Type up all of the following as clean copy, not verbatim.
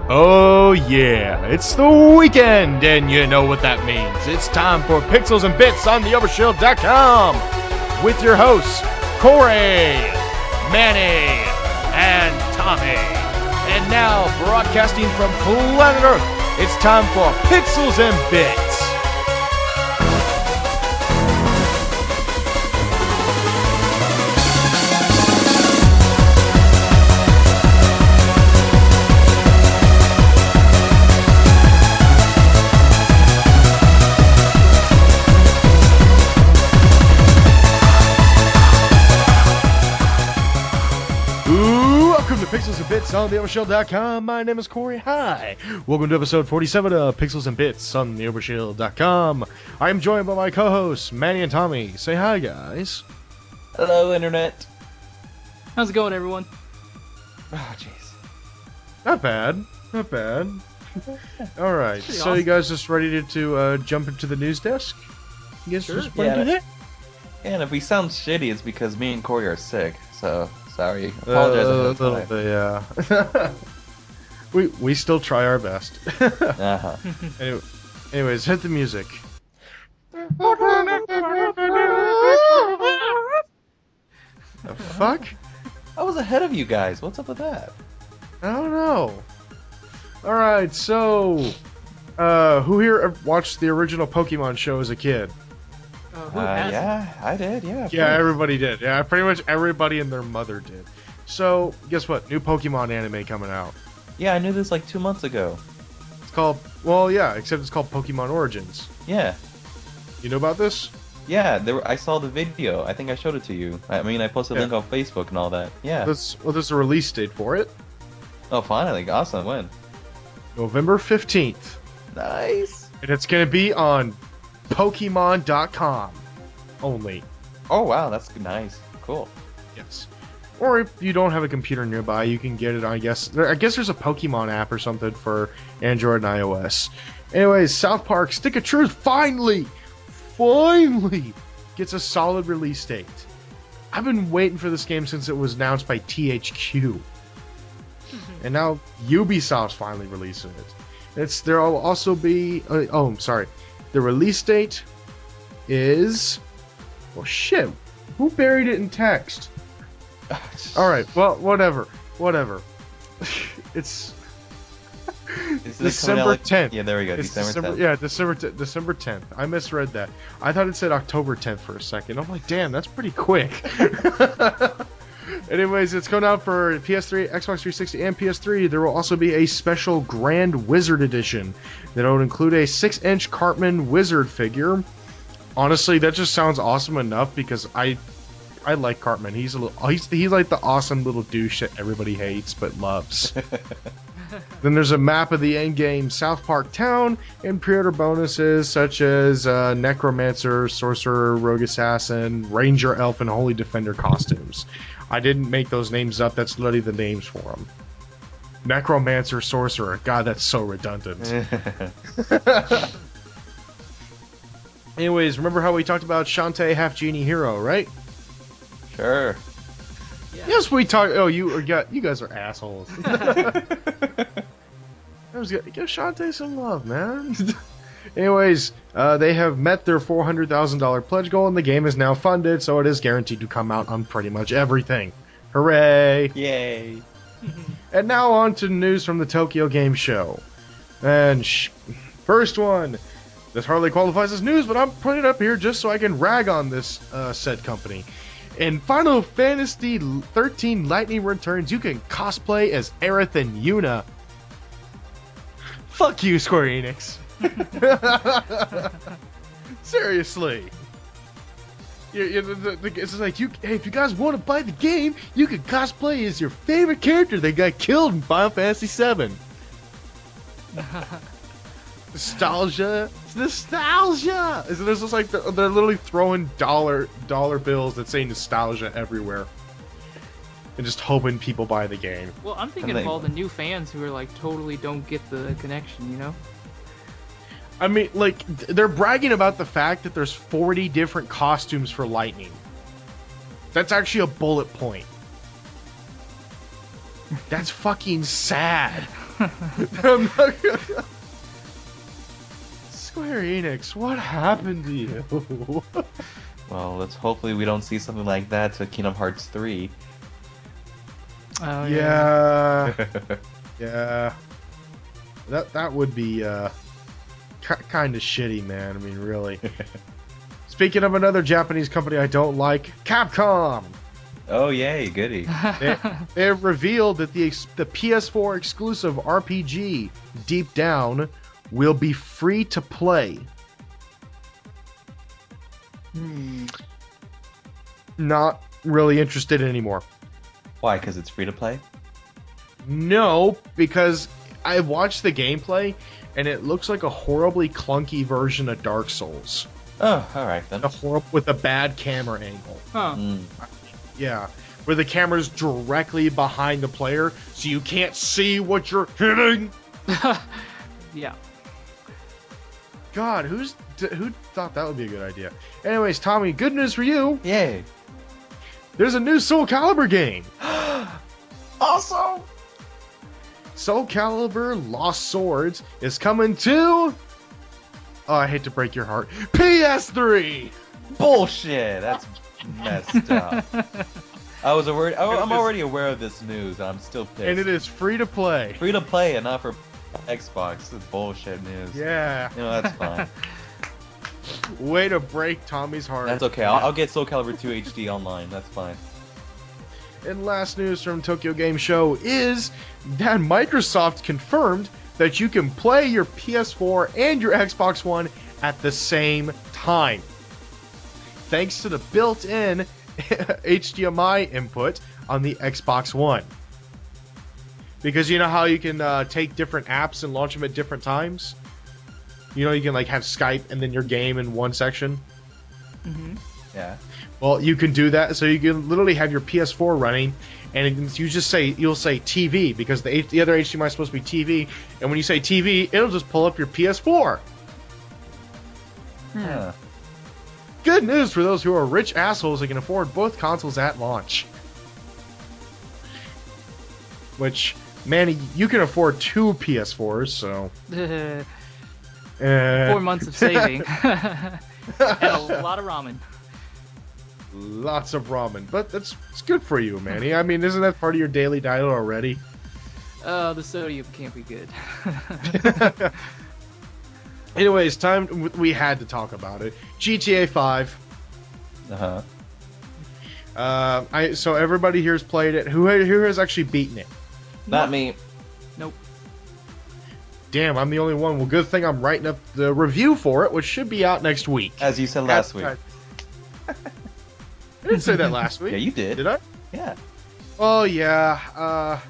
Oh yeah, it's the weekend, and you know what that means. It's time for Pixels and Bits on the Overshield.com with your hosts, Corey, Manny, and Tommy. And now, broadcasting from planet Earth, it's time for Pixels and Bits. Pixels and Bits on the Overshield.com. My name is Corey. Hi. Welcome to episode 47 of Pixels and Bits on the Overshield.com. I am joined by my co-hosts, Manny and Tommy. Say hi, guys. Hello, Internet. How's it going, everyone? Oh, jeez. Not bad. Not bad. Alright, so awesome. You guys just ready to jump into the news desk? You guys Sure. just want to do that? Yeah, and if we sound shitty, it's because me and Corey are sick, so sorry. Apologize. A little bit, yeah. we still try our best. Uh-huh. Anyways, hit the music. The fuck? I was ahead of you guys. What's up with that? I don't know. Alright, so... who here watched the original Pokemon show as a kid? Who hasn't? Yeah, I did, yeah. Yeah, everybody did. Yeah, pretty much everybody and their mother did. So, guess what? New Pokemon anime coming out. Yeah, I knew this like 2 months ago. It's called... Well, yeah, except it's called Pokemon Origins. Yeah. You know about this? Yeah, I saw the video. I think I showed it to you. I mean, I posted a link on Facebook and all that. Yeah. There's a release date for it. Oh, finally. Awesome. When? November 15th. Nice. And it's going to be on Pokemon.com only. Oh, wow. That's nice. Cool. Yes. Or if you don't have a computer nearby, you can get it on, I guess there's a Pokemon app or something for Android and iOS. Anyways, South Park Stick of Truth finally gets a solid release date. I've been waiting for this game since it was announced by THQ. And now Ubisoft's finally releasing it. There'll also be... I'm sorry. The release date is... Well, shit. Who buried it in text? Alright, well, whatever. It's... December 10th. Yeah, there we go. It's December 10th. Yeah, December 10th. I misread that. I thought it said October 10th for a second. I'm like, damn, that's pretty quick. Anyways, it's coming out for PS3, Xbox 360, and PS3. There will also be a special Grand Wizard Edition that will include a 6-inch Cartman Wizard figure. Honestly, that just sounds awesome enough because I like Cartman. He's like the awesome little douche that everybody hates but loves. Then there's a map of the endgame South Park town and pre-order bonuses such as Necromancer, Sorcerer, Rogue Assassin, Ranger, Elf, and Holy Defender costumes. I didn't make those names up. That's literally the names for them. Necromancer, Sorcerer. God, that's so redundant. Anyways, remember how we talked about Shantae Half Genie Hero, right? Sure. Yeah. Yes, we talked. Oh, you guys are assholes. Give Shantae some love, man. Anyways, they have met their $400,000 pledge goal, and the game is now funded, so it is guaranteed to come out on pretty much everything. Hooray! Yay. And now on to news from the Tokyo Game Show. And first one. This hardly qualifies as news, but I'm putting it up here just so I can rag on this said company. In Final Fantasy XIII Lightning Returns, you can cosplay as Aerith and Yuna. Fuck you, Square Enix. Seriously. It's like, hey, if you guys want to buy the game, you can cosplay as your favorite character that got killed in Final Fantasy VII. Nostalgia. It's nostalgia. It's just like they're literally throwing dollar bills that say nostalgia everywhere, and just hoping people buy the game. Well, I'm thinking of all the new fans who are like totally don't get the connection, you know? I mean, like, they're bragging about the fact that there's 40 different costumes for Lightning. That's actually a bullet point. That's fucking sad. I'm not gonna... Square Enix, what happened to you? Well, let's hopefully we don't see something like that to Kingdom Hearts 3. Oh Yeah. Yeah. That would be kind of shitty, man. I mean, really. Speaking of another Japanese company I don't like, Capcom. Oh yay, goody. They have revealed that the PS4 exclusive RPG Deep Down will be free to play. Not really interested anymore. Why? Because it's free to play? No, because I watched the gameplay and it looks like a horribly clunky version of Dark Souls. Oh, alright then. With a bad camera angle. Huh. Yeah, where the camera's directly behind the player, so you can't see what you're hitting. Yeah. God, who thought that would be a good idea? Anyways, Tommy, good news for you. Yay. There's a new Soul Calibur game. Awesome! Soul Calibur Lost Swords is coming to... Oh, I hate to break your heart. PS3! Bullshit! That's messed up. I'm already aware of this news, and I'm still pissed. And it is free to play. Free to play and not for Xbox. This is bullshit news. Yeah. You know, that's fine. Way to break Tommy's heart. That's okay. I'll get Soul Calibur 2 HD online. That's fine. And last news from Tokyo Game Show is that Microsoft confirmed that you can play your PS4 and your Xbox One at the same time. Thanks to the built-in HDMI input on the Xbox One. Because you know how you can take different apps and launch them at different times? You know, you can like have Skype and then your game in one section. Yeah. Well, you can do that, so you can literally have your PS4 running, and you'll say TV because the other HDMI is supposed to be TV, and when you say TV, it'll just pull up your PS4. Huh. Good news for those who are rich assholes that can afford both consoles at launch. Which, man, you can afford 2 PS4s, so... 4 months of saving. And a lot of ramen. Lots of ramen, but it's good for you, Manny. I mean, isn't that part of your daily diet already? The sodium can't be good. Anyways, we had to talk about it. GTA 5. So everybody here's played it. Who has actually beaten it? Not me. Nope. Damn, I'm the only one. Well, good thing I'm writing up the review for it, which should be out next week. As you said last week. I didn't say that last week. Yeah, you did. Did I? Yeah. Oh, yeah.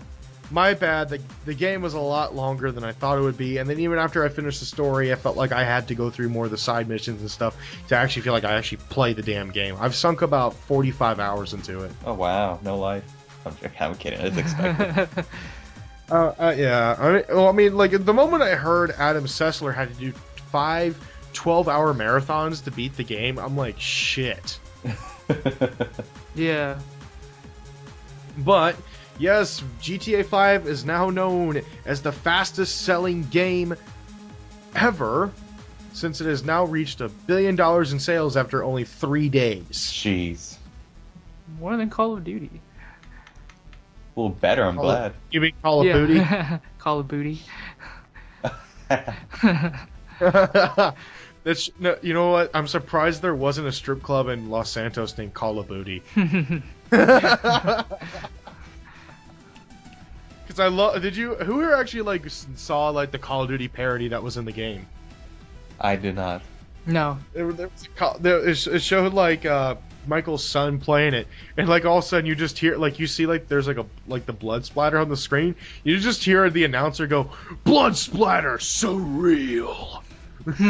My bad. The game was a lot longer than I thought it would be, and then even after I finished the story, I felt like I had to go through more of the side missions and stuff to actually feel like I actually played the damn game. I've sunk about 45 hours into it. Oh, wow. No life. I'm kidding. It's expected. Yeah. I mean, like, the moment I heard Adam Sessler had to do 5 12-hour marathons to beat the game, I'm like, shit. Yeah. But, yes, GTA 5 is now known as the fastest selling game ever, since it has now reached $1 billion in sales after only 3 days. Jeez. More than Call of Duty. Well, better, I'm glad. You mean Call of Duty? Call of Booty. That's no, you know what? I'm surprised there wasn't a strip club in Los Santos named Call of Booty. Because I love. Who here actually like saw like the Call of Duty parody that was in the game? I did not. No. It showed like Michael's son playing it, and like all of a sudden you just hear like you see like there's like the blood splatter on the screen. You just hear the announcer go, "Blood splatter, so real." And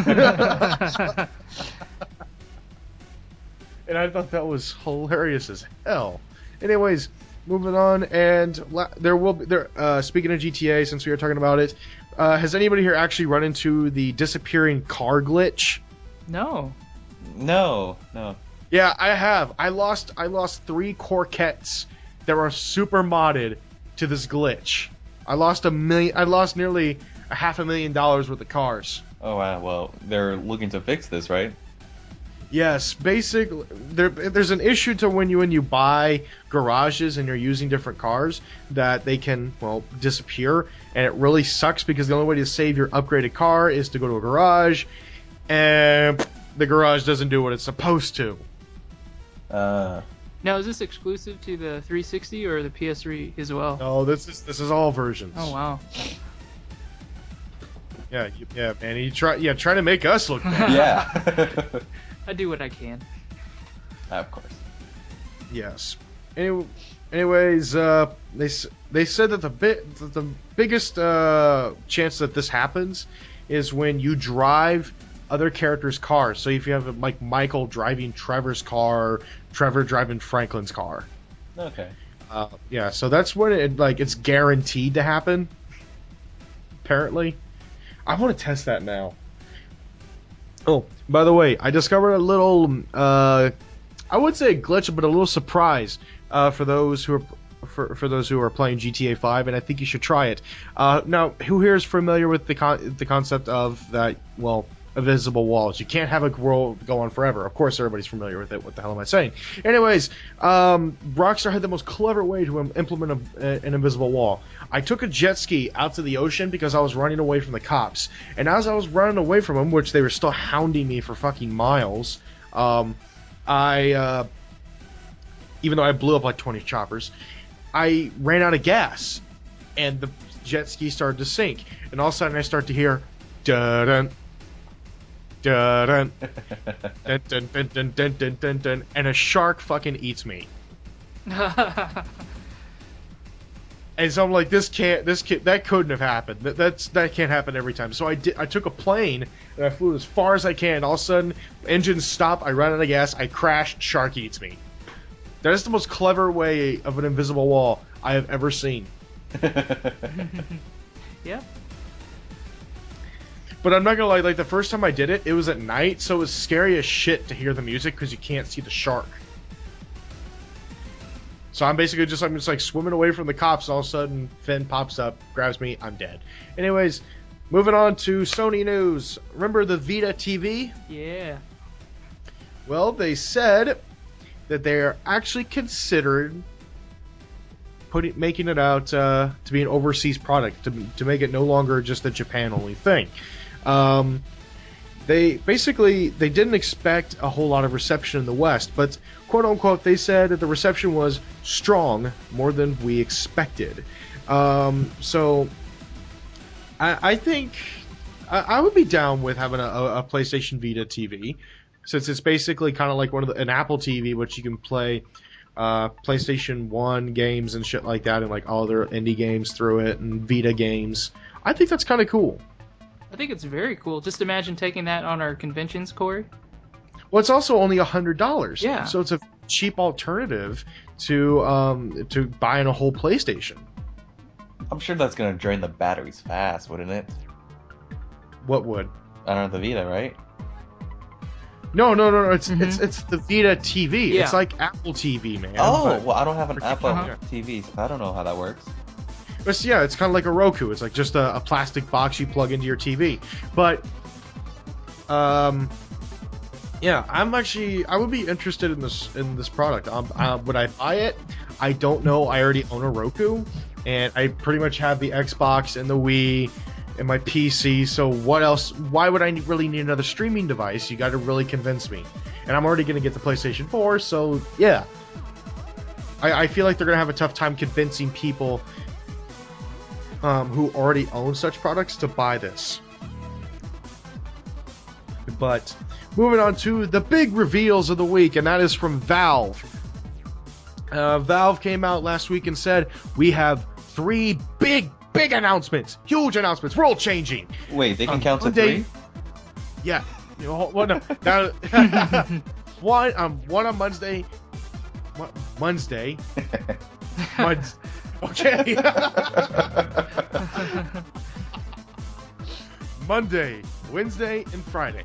I thought that was hilarious as hell. Anyways, moving on, and there will be speaking of GTA, since we were talking about it, has anybody here actually run into the disappearing car glitch? No. No. Yeah, I have. I lost 3 Corvettes that were super modded to this glitch. I lost nearly $500,000 worth of cars. Oh wow. Well, they're looking to fix this, right? Yes, basically, there's an issue to when you buy garages and you're using different cars that they can, well, disappear, and it really sucks because the only way to save your upgraded car is to go to a garage, and the garage doesn't do what it's supposed to. Now, is this exclusive to the 360 or the PS3 as well? No, this is all versions. Oh wow. Yeah, man. You try to make us look bad. Yeah. I do what I can. Of course. Yes. Anyways, they said that the biggest chance that this happens is when you drive other characters' cars. So if you have like Michael driving Trevor's car, Trevor driving Franklin's car. Okay. Yeah. So that's when it's guaranteed to happen. Apparently, I want to test that now. Oh, by the way, I discovered a little, I would say glitch, but a little surprise for those who are those who are playing GTA 5, and I think you should try it. Now, who here is familiar with the concept of that? Well, invisible walls. You can't have a world go on forever. Of course, everybody's familiar with it. What the hell am I saying? Anyways, Rockstar had the most clever way to implement an invisible wall. I took a jet ski out to the ocean because I was running away from the cops. And as I was running away from them, which they were still hounding me for fucking miles, I even though I blew up like 20 choppers, I ran out of gas. And the jet ski started to sink. And all of a sudden I start to hear, dun dun dun dun dun dun dun dun dun dun, and a shark fucking eats me. And so I'm like, that couldn't have happened. That can't happen every time. So I took a plane and I flew as far as I can. All of a sudden, engines stop. I run out of gas. I crash. Shark eats me. That is the most clever way of an invisible wall I have ever seen. Yeah. But I'm not gonna lie. Like the first time I did it, it was at night, so it was scary as shit to hear the music because you can't see the shark. So I'm just like swimming away from the cops. All of a sudden, Finn pops up, grabs me, I'm dead. Anyways, moving on to Sony news. Remember the Vita TV? Yeah. Well, they said that they are actually considering making it out to be an overseas product, to make it no longer just a Japan only thing. They didn't expect a whole lot of reception in the West, but quote unquote, they said that the reception was strong, more than we expected. So I think I would be down with having a PlayStation Vita TV, since it's basically kind of like an Apple TV, which you can play PlayStation 1 games and shit like that, and like all their indie games through it, and Vita games. I think that's kind of cool. I think it's very cool. Just imagine taking that on our conventions, Corey. Well, it's also only $100. Yeah. So it's a cheap alternative to buying a whole PlayStation. I'm sure that's gonna drain the batteries fast, wouldn't it? What would? I don't know, the Vita, right? No. It's the Vita TV. Yeah. It's like Apple TV, man. Oh, well, I don't have an Apple Uh-huh. TV, so I don't know how that works. But yeah, it's kind of like a Roku. It's like just a plastic box you plug into your TV. But, yeah, I would be interested in this product. Would I buy it? I don't know. I already own a Roku, and I pretty much have the Xbox and the Wii and my PC. So what else? Why would I really need another streaming device? You got to really convince me. And I'm already going to get the PlayStation 4, so yeah. I feel like they're going to have a tough time convincing people who already own such products to buy this. But moving on to the big reveals of the week, and that is from Valve. Valve came out last week and said, we have 3 big announcements, huge announcements, world changing. Wait, they can count to Monday, 3? Yeah. Well, no, one on Wednesday. Wednesday. Okay. Monday, Wednesday, and Friday.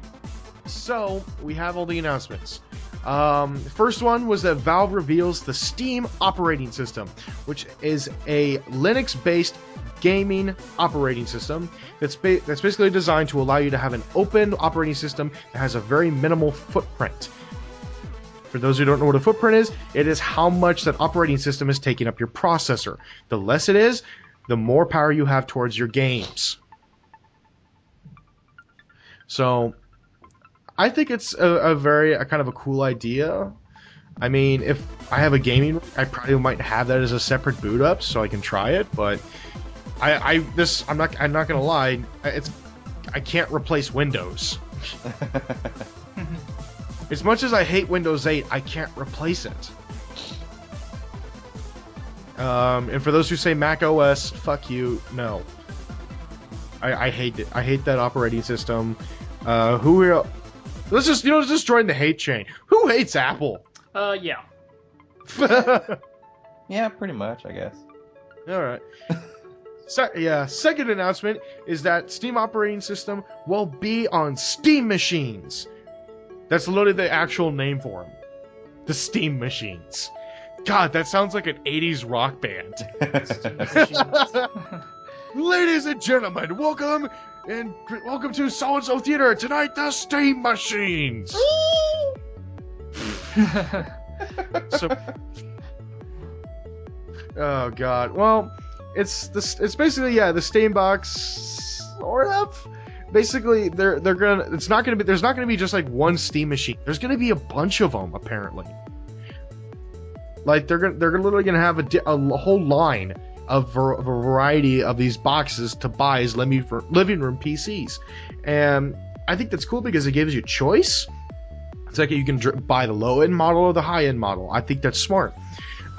So we have all the announcements. First one was that Valve reveals the Steam operating system, which is a Linux-based gaming operating system that's basically designed to allow you to have an open operating system that has a very minimal footprint. For those who don't know what a footprint is, it is how much that operating system is taking up your processor. The less it is, the more power you have towards your games. So, I think it's a kind of a cool idea. I mean, if I have a gaming rig, I probably might have that as a separate boot up so I can try it. But I'm not gonna lie, I can't replace Windows. As much as I hate Windows 8, I can't replace it. And for those who say Mac OS, fuck you, no. I hate it. I hate that operating system. Let's just join the hate chain. Who hates Apple? Yeah. Yeah, pretty much, I guess. All right. Second announcement is that Steam operating system will be on Steam machines. That's literally the actual name for them. The Steam machines. God, that sounds like an 80s rock band. Ladies and gentlemen, welcome to So-and-So Theater. Tonight, the Steam machines. Oh god. Well, it's basically the Steam box sort of. Basically, there's not gonna be just like one Steam machine. There's gonna be a bunch of them apparently. Like they're literally gonna have a whole line of a variety of these boxes to buy as living room PCs, and I think that's cool because it gives you choice. It's like you can buy the low end model or the high end model. I think that's smart.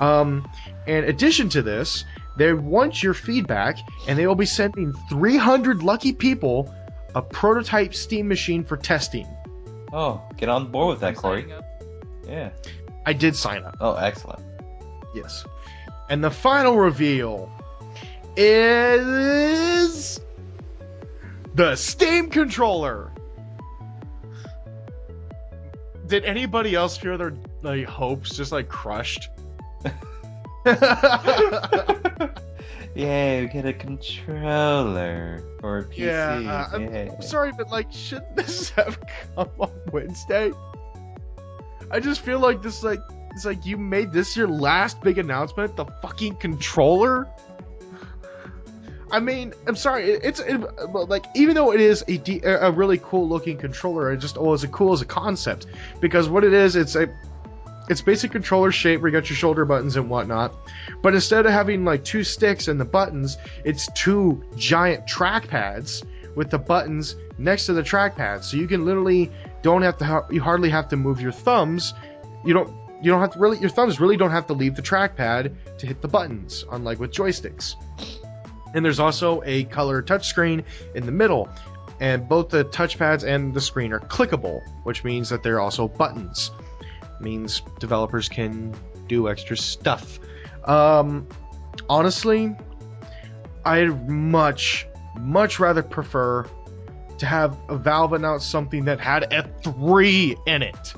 In addition to this, they want your feedback, and they will be sending 300 lucky people a prototype Steam machine for testing. Oh, get on board with that, Corey. Yeah. I did sign up. Oh, excellent. Yes. And the final reveal is the Steam controller. Did anybody else feel their hopes just like crushed? Yay, we get a controller for a PC. Yeah, I'm sorry, but like, shouldn't this have come on Wednesday? I just feel like it's like you made this your last big announcement, the fucking controller. I mean, I'm sorry, it's like, even though it is a really cool looking controller, it's cool as a concept, because what it is, it's basic controller shape where you got your shoulder buttons and whatnot, but instead of having like two sticks and the buttons, it's two giant trackpads with the buttons next to the trackpad, so you can literally you hardly have to move your thumbs. You don't have to really, your thumbs really don't have to leave the trackpad to hit the buttons, unlike with joysticks. And there's also a color touchscreen in the middle, and both the touchpads and the screen are clickable, which means that they're also buttons. Means developers can do extra stuff. Honestly, I'd much rather prefer to have a Valve announce something that had a 3 in it.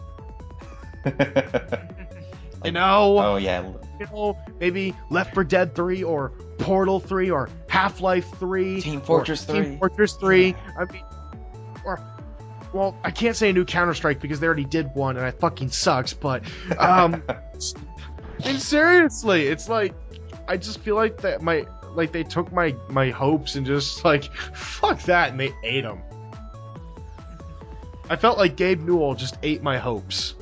You know? Oh yeah. You know, maybe Left 4 Dead 3 or Portal 3 or Half-Life 3. Team Fortress 3. Team Fortress 3. Yeah. I mean, well, I can't say a new Counter-Strike because they already did one and it fucking sucks, but I mean, seriously, it's like, I just feel like that they took my hopes and just like, fuck that, and they ate them. I felt like Gabe Newell just ate my hopes.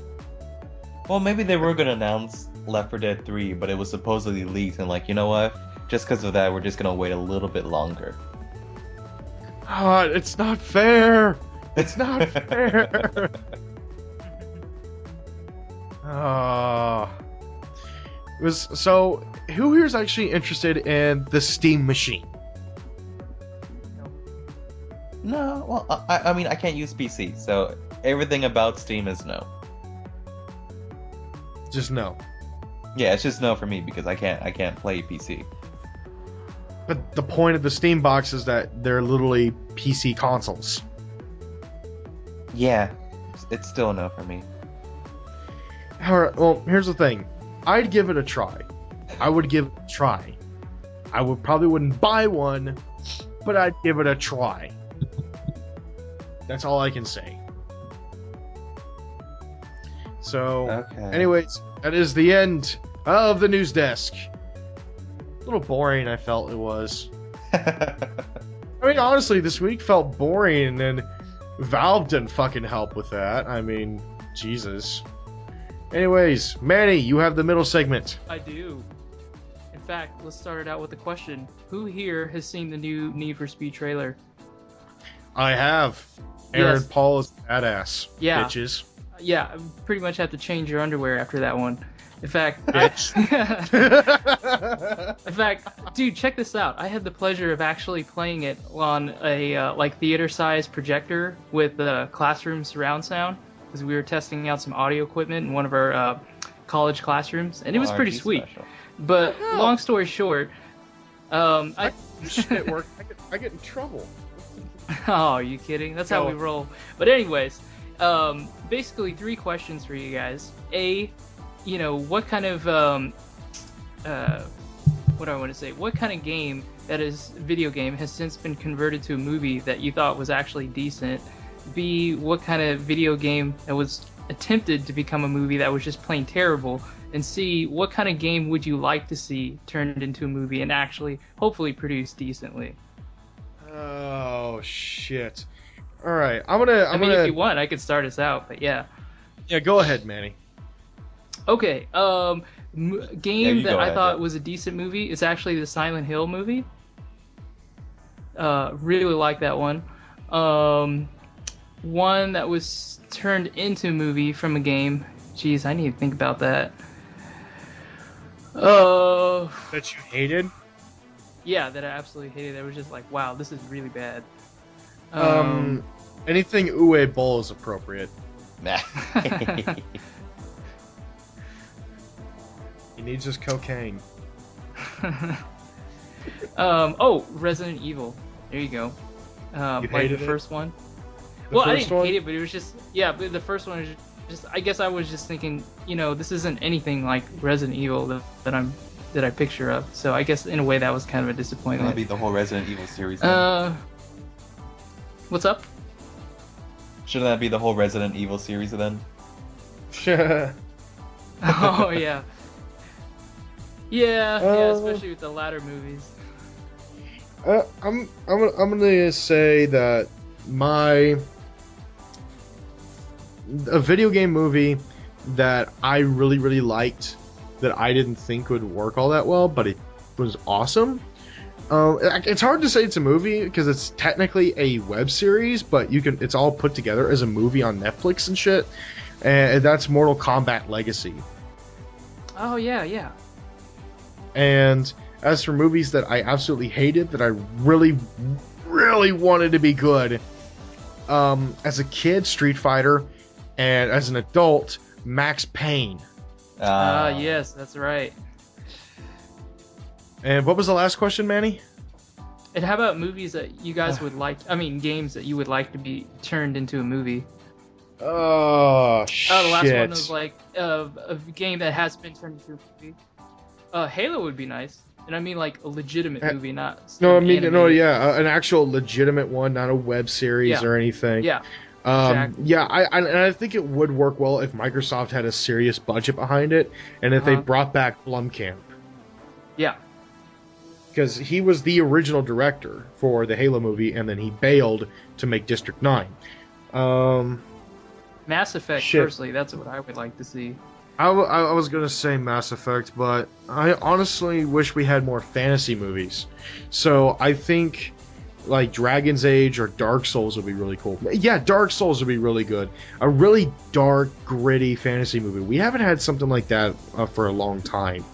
Well, maybe they were gonna announce Left 4 Dead 3, but it was supposedly leaked, and like, you know what? Just because of that, we're just gonna wait a little bit longer. It's not fair. It's not fair. So who here is actually interested in the Steam machine? No, well, I mean, I can't use PC, so everything about Steam is no. Just no. Yeah, it's just no for me because I can't play PC. But the point of the Steam box is that they're literally PC consoles. Yeah, it's still a no for me. Alright, well, here's the thing. I'd give it a try. I would give it a try. I probably wouldn't buy one, but I'd give it a try. That's all I can say. So, anyways, that is the end of the news desk. A little boring, I felt it was. I mean, honestly, this week felt boring, and Valve didn't fucking help with that. I mean, Jesus. Anyways, Manny, you have the middle segment. I do. In fact, let's start it out with a question. Who here has seen the new Need for Speed trailer? I have. Aaron Yes. Paul is Bitches. bitches. Yeah, I pretty much have to change your underwear after that one. In fact, in fact, dude, check this out. I had the pleasure of actually playing it on a theater-sized projector with classroom surround sound, because we were testing out some audio equipment in one of our college classrooms, and it was pretty sweet. Special. But long story short, Shit work. I get in trouble. oh, are you kidding? That's how we roll. But anyways, basically 3 questions for you guys. What kind of what do I want to say? What kind of game that is video game has since been converted to a movie that you thought was actually decent? B, what kind of video game that was attempted to become a movie that was just plain terrible? And C, what kind of game would you like to see turned into a movie and actually, hopefully, produced decently? Oh shit! All right, I'm gonna. If you want, I could start us out, but yeah. Yeah, go ahead, Manny. Okay, game that I ahead, thought was a decent movie is actually the Silent Hill movie. Really like that one. One that was turned into a movie from a game. Jeez, I need to think about that. That you hated? Yeah, that I absolutely hated. I was just like, wow, this is really bad. Anything Uwe Boll is appropriate. Nah. He needs his cocaine. Resident Evil. There you go. You like hated the it? first one. The Well, I first didn't one? hate it, but it was just but the first one was just. I guess I was just thinking, this isn't anything like Resident Evil that I picture of. So I guess in a way that was kind of a disappointment. That'd be the whole Resident Evil series. Then. What's up? Shouldn't that be the whole Resident Evil series then? Oh yeah. Yeah, especially with the latter movies. I'm gonna say that a video game movie that I really, really liked that I didn't think would work all that well, but it was awesome. It's hard to say it's a movie because it's technically a web series, but it's all put together as a movie on Netflix and shit. And that's Mortal Kombat Legacy. Oh yeah. And as for movies that I absolutely hated, that I really, really wanted to be good, as a kid, Street Fighter, and as an adult, Max Payne. Yes, that's right. And what was the last question, Manny? And how about movies that you guys would like? I mean, games that you would like to be turned into a movie. Oh shit! The last one was like a game that has been turned into a movie. Halo would be nice, and I mean like a legitimate movie, not an actual legitimate one, not a web series or anything. Yeah. Exactly. Yeah, I think it would work well if Microsoft had a serious budget behind it, and if they brought back Blumkamp. Yeah. Because he was the original director for the Halo movie, and then he bailed to make District 9. Mass Effect, personally, that's what I would like to see. I was going to say Mass Effect, but I honestly wish we had more fantasy movies. So I think like Dragon's Age or Dark Souls would be really cool. Yeah, Dark Souls would be really good. A really dark, gritty fantasy movie. We haven't had something like that for a long time.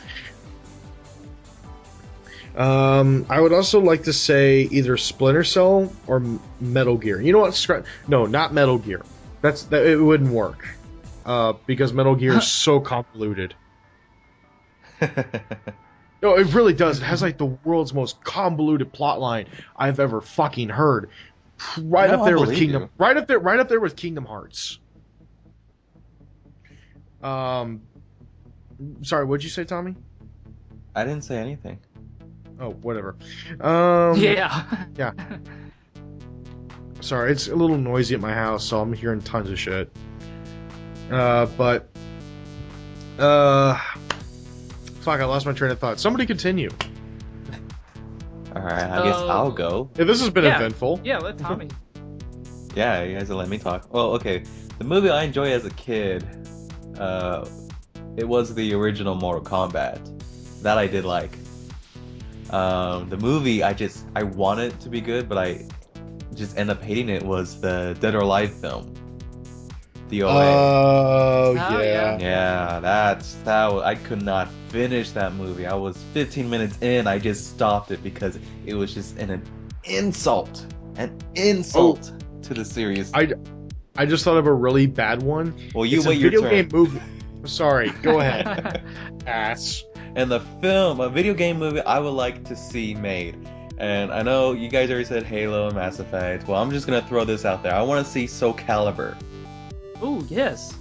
I would also like to say either Splinter Cell or Metal Gear. You know what? No, not Metal Gear. It wouldn't work. Because Metal Gear is so convoluted. No, it really does. It has like the world's most convoluted plotline I've ever fucking heard. Right up there with Kingdom Hearts. Sorry, what'd you say, Tommy? I didn't say anything. Oh, whatever. Yeah. Yeah. Sorry, it's a little noisy at my house, so I'm hearing tons of shit. But fuck, I lost my train of thought. Somebody continue. Alright, I guess I'll go. Yeah, this has been eventful. Yeah, let Tommy. Yeah, you guys will let me talk. Well, okay. The movie I enjoyed as a kid, it was the original Mortal Kombat. That I did like. The movie, I wanted it to be good, but I just ended up hating it, was the Dead or Alive film. The OA. Oh, yeah. Yeah, I could not finish that movie. I was 15 minutes in, I just stopped it because it was just an insult. An insult to the series. I just thought of a really bad one. Well, you It's wait a your video turn. game movie. Sorry, go ahead. Ass. And the film, a video game movie I would like to see made. And I know you guys already said Halo and Mass Effect. Well, I'm just gonna throw this out there. I want to see Soul Calibur. Oh, yes.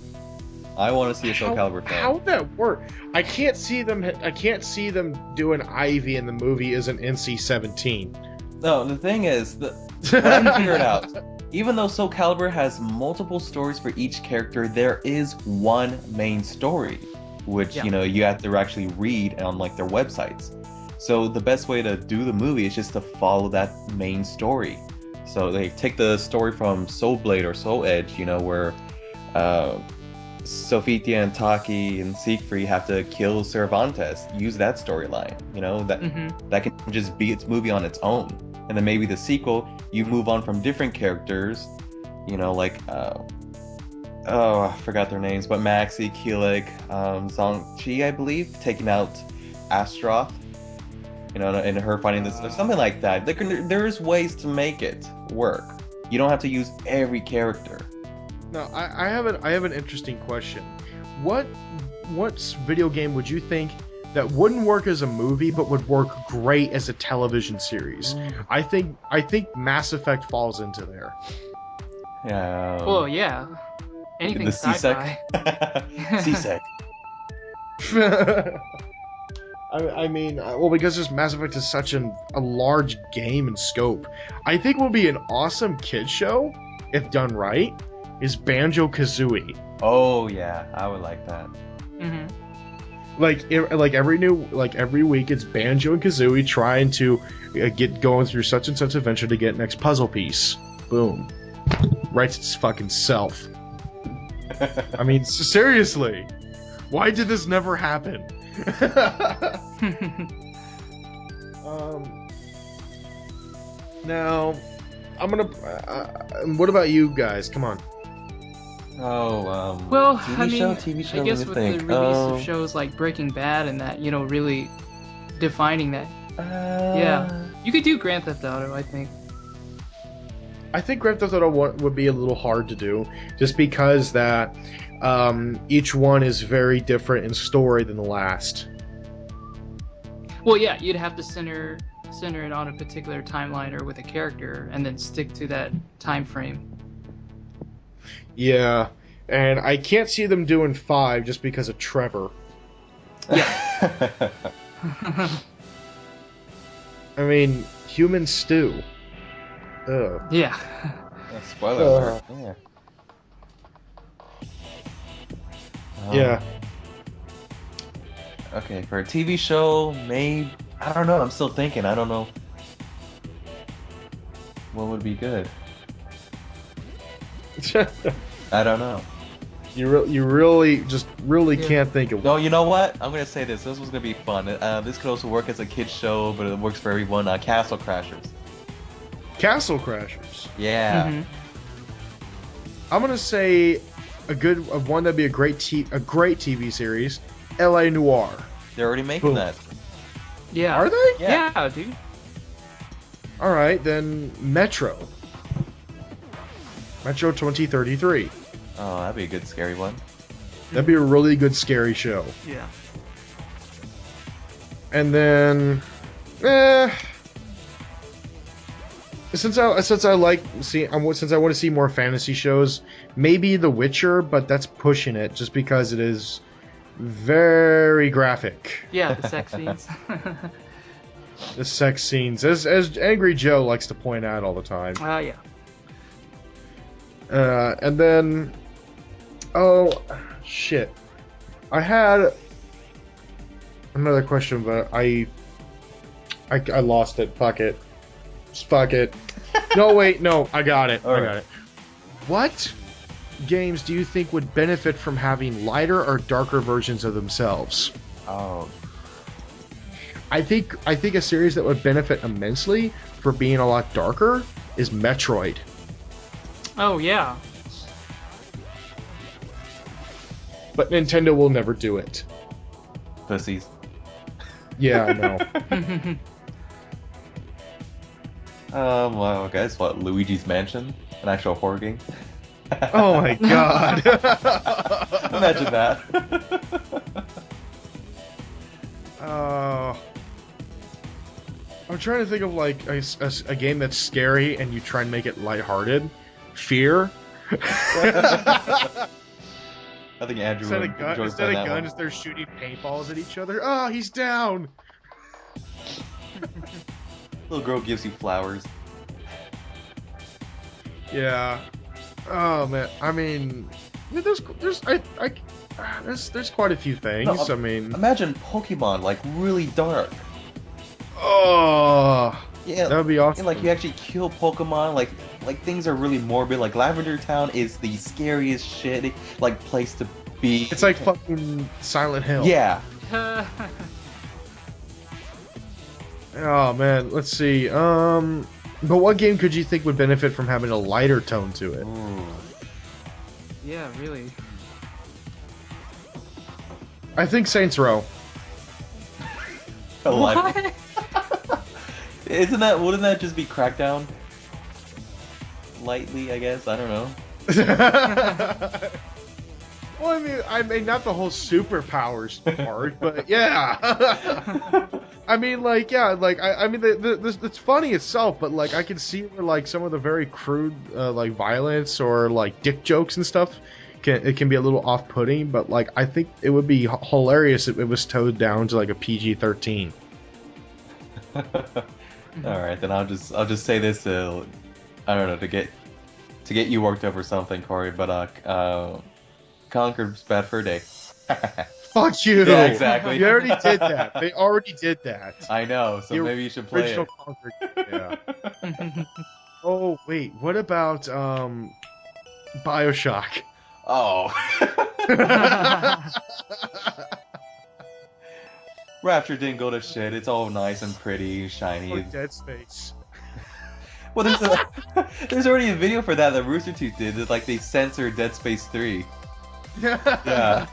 I want to see a Soul Calibur film. How would that work? I can't see them doing Ivy in the movie as an NC-17. No, the thing is, what I figured out. Even though Soul Calibur has multiple stories for each character, there is one main story, which you have to actually read on like their websites. So the best way to do the movie is just to follow that main story. So they take the story from Soul Blade or Soul Edge, where Sophitia and Taki and Siegfried have to kill Cervantes. Use that storyline. That can just be its movie on its own. And then maybe the sequel, you move on from different characters, like I forgot their names, but Maxi, Keelik, Zhongqi, I believe, taking out Astroth, and her finding this, something like that. There's ways to make it work. You don't have to use every character. No, I have an interesting question. What video game would you think that wouldn't work as a movie but would work great as a television series? I think Mass Effect falls into there. Yeah. Well, yeah. Anything the sci-fi. C-Sec. I mean, because this Mass Effect is such a large game and scope, I think would be an awesome kid show, if done right, is Banjo-Kazooie. Oh yeah, I would like that. Mm-hmm. Like every week, it's Banjo and Kazooie trying to get going through such and such adventure to get next puzzle piece. Boom, writes its fucking self. I mean, seriously, why did this never happen? Now, I'm gonna. What about you guys? Come on. Well, TV show. I guess with the release of shows like Breaking Bad and that, really defining that. Yeah, you could do Grand Theft Auto, I think. I think Grand Theft Auto would be a little hard to do, just because that each one is very different in story than the last. Well, yeah, you'd have to center it on a particular timeline or with a character, and then stick to that time frame. Yeah, and I can't see them doing 5 just because of Trevor. Yeah. I mean, human stew. Ugh. Yeah. Spoiler alert. Yeah. Yeah. Okay, for a TV show, maybe, I don't know. I'm still thinking. I don't know what would be good. I don't know. You really can't think of. No, you know what? I'm gonna say this. This was gonna be fun. This could also work as a kids show, but it works for everyone. Castle Crashers. Castle Crashers. Yeah. Mm-hmm. I'm gonna say one that'd be a great TV series. L.A. Noire. They're already making that. Yeah. Are they? Yeah, dude. All right, then Metro 2033. Oh, that'd be a good scary one. That'd be a really good scary show. Yeah. And then, since I want to see more fantasy shows, maybe The Witcher, but that's pushing it just because it is very graphic. Yeah, the sex scenes. The sex scenes, as Angry Joe likes to point out all the time. Yeah. And then, oh shit, I had another question, but I lost it. Fuck it. Fuck it. No, wait, no, I got it. I got it. What games do you think would benefit from having lighter or darker versions of themselves? Oh. I think a series that would benefit immensely for being a lot darker is Metroid. Oh yeah. But Nintendo will never do it. Pussies. Yeah, I know. Well, guys, what? Luigi's Mansion? An actual horror game? Oh my god. Imagine that. I'm trying to think of like a game that's scary and you try and make it lighthearted. Fear. I think Andrew Instead would of, enjoy playing that one. they're shooting paintballs at each other. Oh, he's down. Little girl gives you flowers. Yeah. Oh man. I mean, there's quite a few things. No, I mean, imagine Pokemon like really dark. oh, Yeah, that would be awesome. and, like you actually kill Pokemon. Like things are really morbid. Like Lavender Town is the scariest shit like place to be. It's like fucking Silent Hill. Yeah. Oh man, let's see. But what game could you think would benefit from having a lighter tone to it? Ooh. Yeah, really. I think Saints Row. What? What? Wouldn't that just be Crackdown? Lightly, I guess. I don't know. Well, I mean, not the whole superpowers part, but yeah. I mean, like, yeah, like, I mean, it's funny itself, but like, I can see where like some of the very crude, like, violence or like dick jokes and stuff, it can be a little off-putting. But like, I think it would be hilarious if it was toned down to like a PG-13. All right, then I'll just say this I don't know to get you worked up or something, Corey. But Conquer's Bad Fur Day. Fuck you! Yeah, exactly. You already did that. They already did that. I know, so maybe you should play Original it. Conquer, yeah. Oh wait, what about BioShock? Oh. Rapture didn't go to shit. It's all nice and pretty, shiny. Or Dead Space. Well, there's already a video for that Rooster Teeth did. It's like they censored Dead Space 3. Yeah.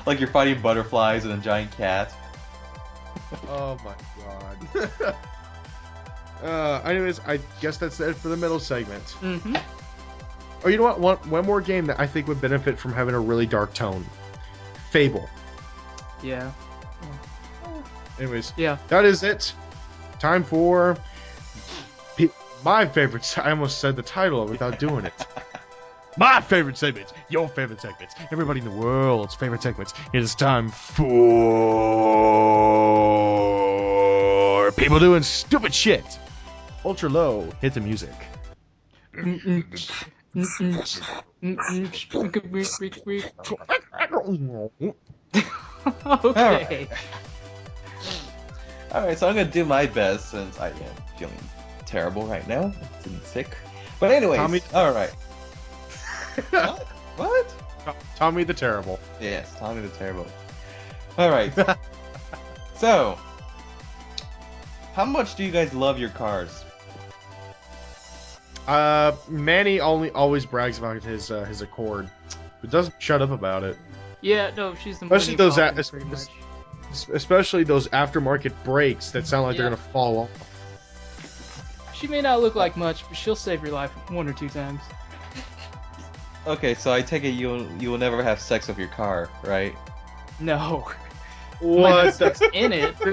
Like you're fighting butterflies and a giant cat. Oh my god. Anyways, I guess that's it for the middle segment. Mm-hmm. Oh, you know what? One more game that I think would benefit from having a really dark tone. Fable. Yeah. Anyways, Yeah. that is it. Time for my favorite. I almost said the title without doing it. My favorite segment, your favorite segment, everybody in the world's favorite segment. It is time for people doing stupid shit. Ultra low, hit the music. Okay. Alright, so I'm gonna do my best since I am feeling terrible right now. I'm sick. But anyways, Tommy- alright. What? Tommy the Terrible. Yes, Tommy the Terrible. Alright. So, how much do you guys love your cars? Manny always brags about his Accord, but doesn't shut up about it. Yeah, no, she's the Especially money those problem, pretty much. Especially those aftermarket brakes that sound like they're Yeah. gonna fall off. She may not look like much, but she'll save your life one or two times. Okay, so I take it you will never have sex with your car, right? No. What? Might have sex in it, Did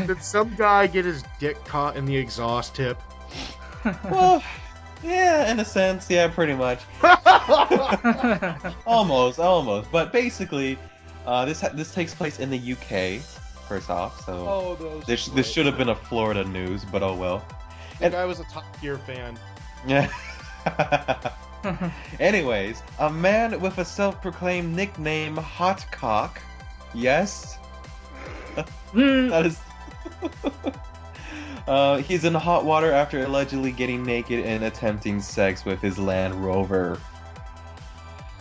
but... some guy get his dick caught in the exhaust tip? Well, yeah, in a sense, yeah, pretty much. Almost. But basically, this takes place in the UK, first off. So Oh, those. this should have been a Florida news, but oh well. That guy was a Top Gear fan. Yeah. Anyways, a man with a self-proclaimed nickname Hot Cock. Yes. That is. He's in hot water after allegedly getting naked and attempting sex with his Land Rover.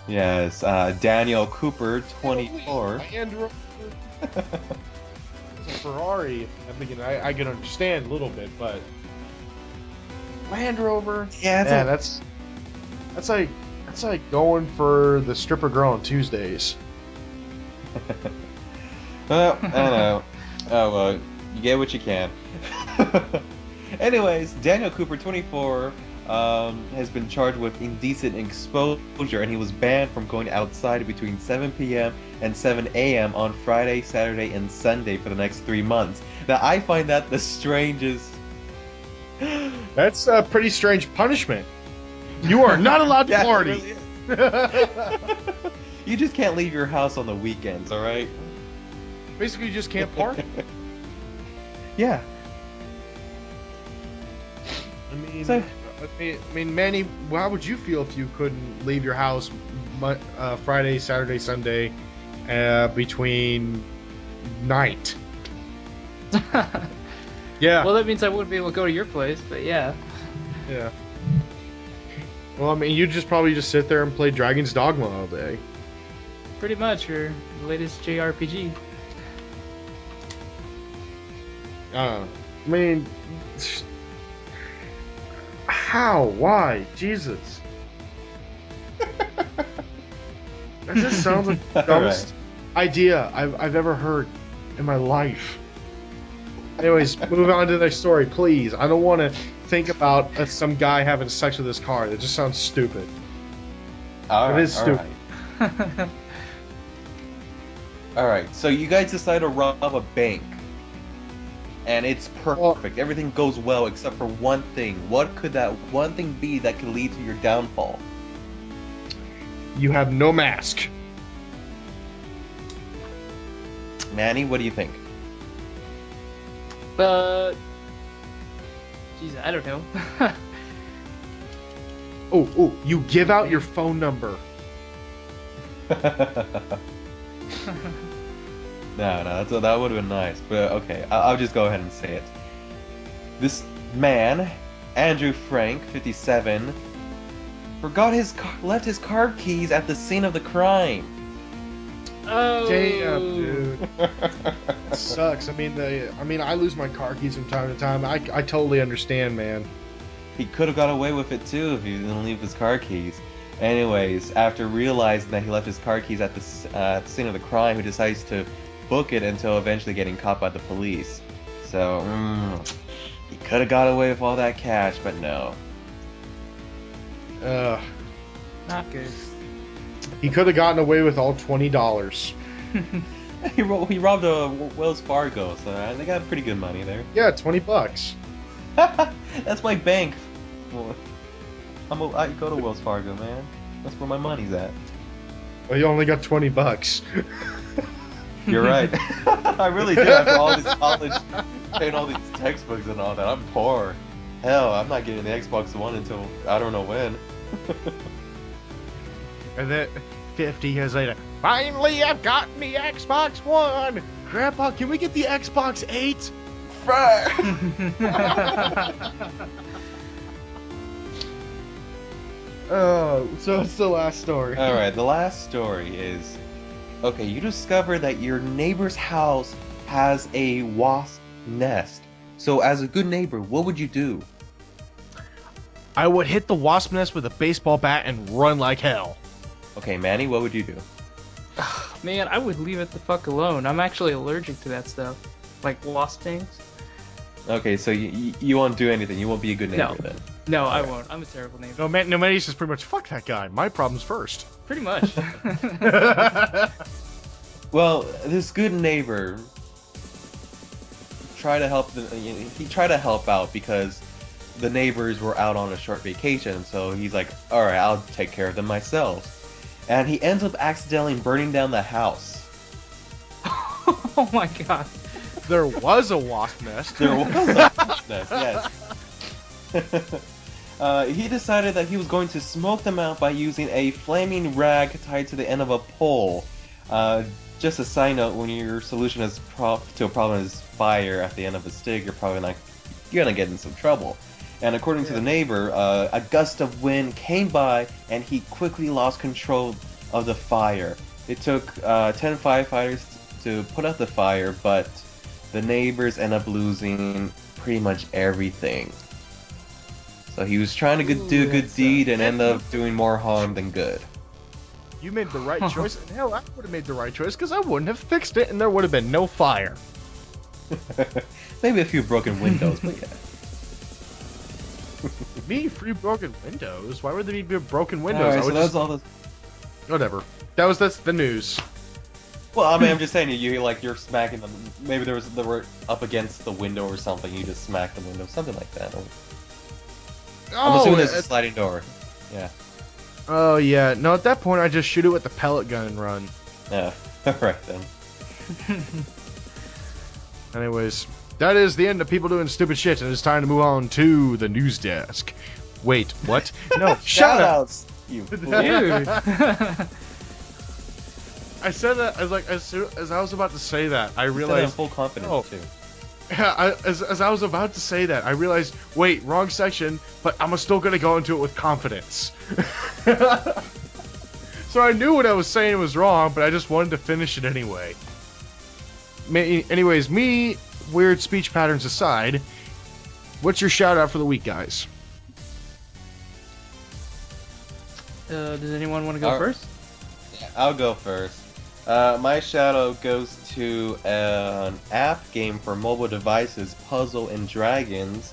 Yes, Daniel Cooper, 24. Land Rover. It's a Ferrari. I'm thinking I can understand a little bit, but Land Rover. Yeah, that's like going for the stripper girl on Tuesdays. Well, I don't know. Oh well, you get what you can. Anyways, Daniel Cooper, 24, has been charged with indecent exposure, and he was banned from going outside between 7 p.m. and 7 a.m. on Friday, Saturday, and Sunday for the next 3 months. Now, I find that the strangest. That's a pretty strange punishment. You are not allowed to party. You just can't leave your house on the weekends, all right? Basically, you just can't park. Yeah. I mean, Manny, how would you feel if you couldn't leave your house Friday, Saturday, Sunday between night? Yeah. Well, that means I wouldn't be able to go to your place, but yeah. Yeah. Well, I mean, you'd just probably just sit there and play Dragon's Dogma all day. Pretty much, or the latest JRPG. I mean, how? Why? Jesus. That just sounds like the dumbest idea I've ever heard in my life. Anyways, move on to the next story, please. I don't want to think about some guy having sex with his car. That just sounds stupid. It is stupid. Alright, so you guys decide to rob a bank. And it's perfect. Everything goes well except for one thing. What could that one thing be that could lead to your downfall? You have no mask. Manny, what do you think? Jeez, I don't know. Oh, you give out your phone number. No, that would have been nice. But okay, I'll just go ahead and say it. This man, Andrew Frank, 57, left his car keys at the scene of the crime. Oh, damn, dude. That sucks. I mean, I lose my car keys from time to time. I totally understand, man. He could have got away with it too if he didn't leave his car keys. Anyways, after realizing that he left his car keys at the scene of the crime, he decides to book it until eventually getting caught by the police. So, he could have got away with all that cash, but no. not good. He could have gotten away with all $20. He robbed a Wells Fargo, so they got pretty good money there. Yeah, $20. That's my bank. Well, I go to Wells Fargo, man. That's where my money's at. Well, you only got $20. You're right. I really do. After all this college, paying all these textbooks and all that, I'm poor. Hell, I'm not getting the Xbox One until I don't know when. And then 50 years later, finally I've gotten the Xbox One! Grandpa, can we get the Xbox 8? Oh, so it's the last story. Alright, the last story is... Okay, you discover that your neighbor's house has a wasp nest. So as a good neighbor, what would you do? I would hit the wasp nest with a baseball bat and run like hell. Okay, Manny, what would you do? Man, I would leave it the fuck alone. I'm actually allergic to that stuff. Like wasp things. Okay, so you won't do anything. You won't be a good neighbor then. No, I won't. I'm a terrible neighbor. No, Manny's just pretty much, fuck that guy. My problem's first. Pretty much. Well, this good neighbor tried to help. He tried to help out because the neighbors were out on a short vacation. So he's like, "All right, I'll take care of them myself." And he ends up accidentally burning down the house. Oh my god. There was a wasp nest. There was a wasp nest, yes. He decided that he was going to smoke them out by using a flaming rag tied to the end of a pole. Just a side note, when your solution to a problem is fire at the end of a stick, you're gonna get in some trouble. And according to the neighbor, a gust of wind came by and he quickly lost control of the fire. It took 10 firefighters to put out the fire, but the neighbors end up losing pretty much everything. So he was trying to do a good deed and end up doing more harm than good. You made the right choice. Hell, I would have made the right choice because I wouldn't have fixed it and there would have been no fire. Maybe a few broken windows, but yeah. Me, 3 broken windows? Why would there be broken windows? Alright, so that's all the... Whatever. That's the news. Well, I mean, I'm just saying, you're smacking them. Maybe they were up against the window or something. You just smack the window, something like that. I'm assuming there's a sliding door. Yeah. Oh yeah. No, at that point I just shoot it with the pellet gun and run. Yeah. Alright then. Anyways, that is the end of people doing stupid shit, and it's time to move on to the news desk. Wait, what? No, shoutouts, you fool. Dude. I said that as I was about to say that, I realized. You said that in full confidence too. Yeah, as I was about to say that, I realized, wait, wrong section, but I'm still gonna go into it with confidence. So I knew what I was saying was wrong, but I just wanted to finish it anyway. Anyways, weird speech patterns aside, what's your shout out for the week, guys? Does anyone want to go first? Yeah, I'll go first. My shout out goes to an app game for mobile devices, Puzzle and Dragons.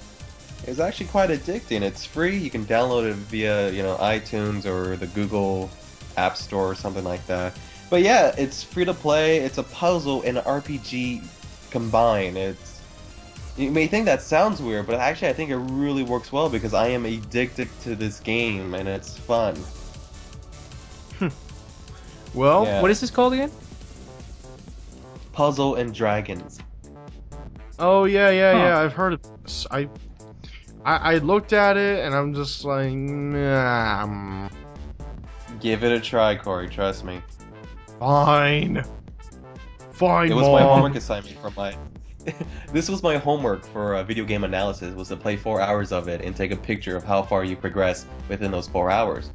It's actually quite addicting. It's free. You can download it via, iTunes or the Google App Store or something like that. But yeah, it's free to play. It's a puzzle and an RPG combined. You may think that sounds weird, but actually I think it really works well because I am addicted to this game and it's fun. Well, Yeah. What is this called again? Puzzle and Dragons. Oh yeah, Huh. I've heard of this. I looked at it and I'm just like, nah, Give it a try, Corey. Trust me. fine, It was Mom. my homework assignment for my. This was my homework for video game analysis. Was to play 4 hours of it and take a picture of how far you progress within those 4 hours.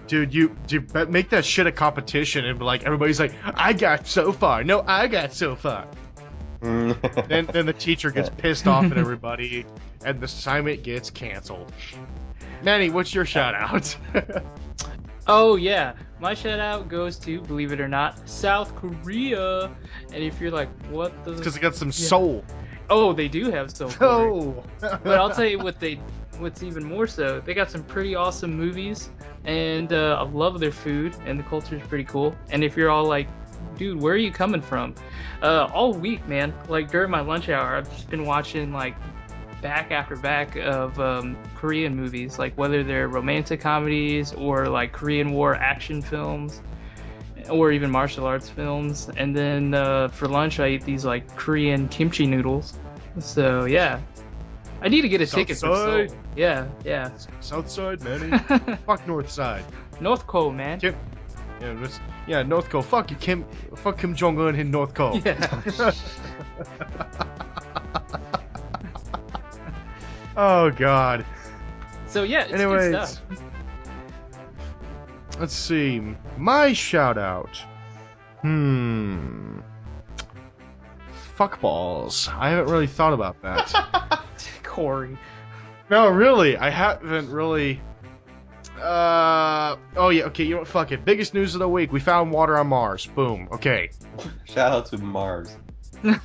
Dude, you make that shit a competition and be like, everybody's like, I got so far. No, I got so far. Then the teacher gets pissed off at everybody, and the assignment gets canceled. Manny, what's your shout out? Oh yeah, my shout out goes to, believe it or not, South Korea. And if you're like, what the? Because it got some soul. Oh, they do have soul. Oh. But I'll tell you what's even more so. They got some pretty awesome movies, and I love their food, and the culture is pretty cool. And if you're all like, dude, where are you coming from? All week, man. Like during my lunch hour, I've just been watching like back after back of Korean movies, like whether they're romantic comedies or like Korean War action films, or even martial arts films. And then for lunch, I eat these like Korean kimchi noodles. So yeah, I need to get a ticket for Seoul. Yeah. South side, Manny. Fuck north side. North Korea, man. North Korea. Fuck you, fuck Kim Jong Un in North Korea. Yeah. Oh God. So yeah, it's good Anyways, stuff. let's see. My shout out. Fuckballs. I haven't really thought about that. Corey. No, really, I haven't really. Oh yeah, okay. You know what? Fuck it. Biggest news of the week: we found water on Mars. Boom. Okay. Shout out to Mars.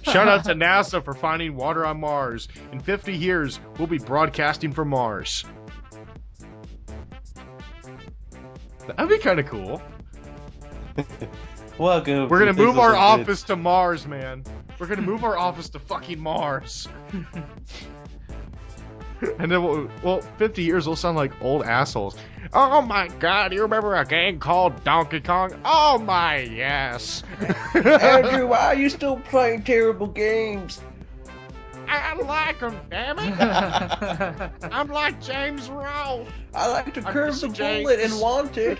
Shout out to NASA for finding water on Mars. In 50 years, we'll be broadcasting from Mars. That'd be kind of cool. Welcome. We're gonna to move our Fizzles and office to Mars, man. We're gonna move our office to fucking Mars. And then, well, 50 years we'll sound like old assholes. Oh my god, you remember a game called Donkey Kong? Oh my, yes. Andrew, why are you still playing terrible games? I like them, damn it. I'm like James Rolfe. I like to curve miss the you, James. bullet and Wanted.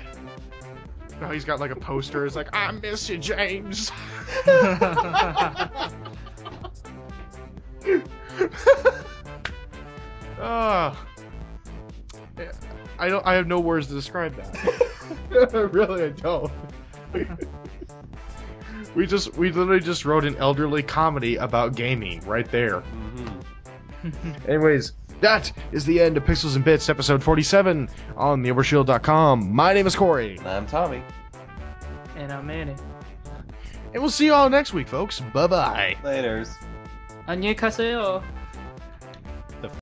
Oh, he's got like a poster. It's like, I miss you, James. I have no words to describe that. Really, I don't. We literally just wrote an elderly comedy about gaming right there. Anyways, that is the end of Pixels and Bits episode 47 on the Overshield.com. My name is Corey. I'm Tommy. And I'm Manny. And we'll see you all next week, folks. Bye-bye. Laters. 안녕히 가세요.